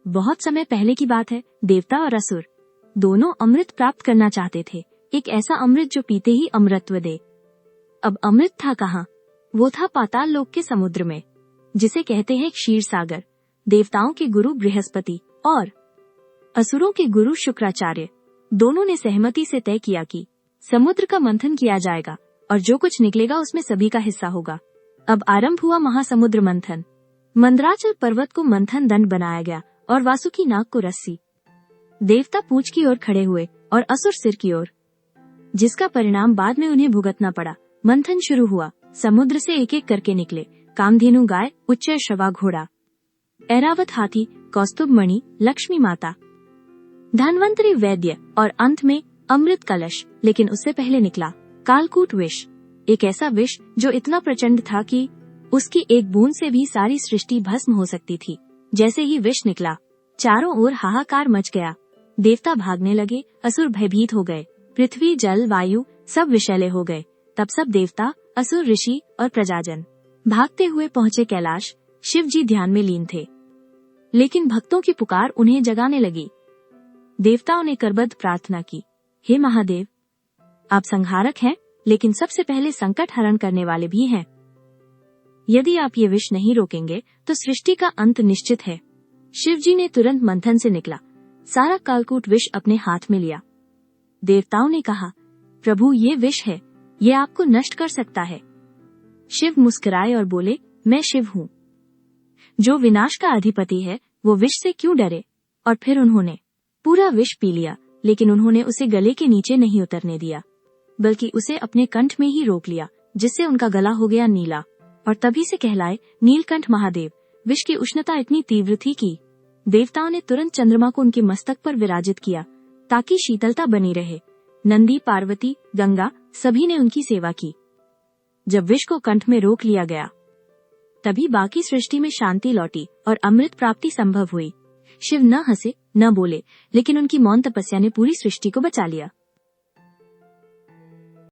बहुत समय पहले की बात है। देवता और असुर दोनों अमृत प्राप्त करना चाहते थे, एक ऐसा अमृत जो पीते ही अमरत्व दे। अब अमृत था कहाँ? वो था पाताल लोक के समुद्र में, जिसे कहते हैं क्षीर सागर। देवताओं के गुरु बृहस्पति और असुरों के गुरु शुक्राचार्य दोनों ने सहमति से तय किया कि समुद्र का मंथन किया जाएगा और जो कुछ निकलेगा उसमें सभी का हिस्सा होगा। अब आरंभ हुआ महासमुद्र मंथन। मंदराचल पर्वत को मंथन दंड बनाया गया और वासुकी नाग को रस्सी। देवता पूंछ की ओर खड़े हुए और असुर सिर की ओर, जिसका परिणाम बाद में उन्हें भुगतना पड़ा। मंथन शुरू हुआ। समुद्र से एक एक करके निकले कामधेनु गाय, उच्चय श्रवा घोड़ा, ऐरावत हाथी, कौस्तुभ मणि, लक्ष्मी माता, धनवंतरी वैद्य और अंत में अमृत कलश। लेकिन उससे पहले निकला कालकूट विष, एक ऐसा विष जो इतना प्रचंड था कि उसकी एक बूंद से भी सारी सृष्टि भस्म हो सकती थी। जैसे ही विष निकला, चारों ओर हाहाकार मच गया। देवता भागने लगे, असुर भयभीत हो गए, पृथ्वी जल वायु सब विषैले हो गए। तब सब देवता, असुर, ऋषि और प्रजाजन भागते हुए पहुँचे कैलाश। शिव जी ध्यान में लीन थे, लेकिन भक्तों की पुकार उन्हें जगाने लगी। देवताओं ने करबद्ध प्रार्थना की, हे महादेव, आप संहारक हैं, लेकिन सबसे पहले संकट हरण करने वाले भी हैं। यदि आप ये विष नहीं रोकेंगे तो सृष्टि का अंत निश्चित है। शिव जी ने तुरंत मंथन से निकला सारा कालकूट विष अपने हाथ में लिया। देवताओं ने कहा, प्रभु ये विष है, ये आपको नष्ट कर सकता है। शिव मुस्कुराए और बोले, मैं शिव हूँ, जो विनाश का अधिपति है, वो विष से क्यों डरे। और फिर उन्होंने पूरा विष पी लिया, लेकिन उन्होंने उसे गले के नीचे नहीं उतरने दिया, बल्कि उसे अपने कंठ में ही रोक लिया, जिससे उनका गला हो गया नीला और तभी से कहलाए नीलकंठ महादेव। विष की उष्णता इतनी तीव्र थी कि देवताओं ने तुरंत चंद्रमा को उनके मस्तक पर विराजित किया ताकि शीतलता बनी रहे। नंदी, पार्वती, गंगा सभी ने उनकी सेवा की। जब विष को कंठ में रोक लिया गया, तभी बाकी सृष्टि में शांति लौटी और अमृत प्राप्ति संभव हुई। शिव न हंसे न बोले, लेकिन उनकी मौन तपस्या ने पूरी सृष्टि को बचा लिया।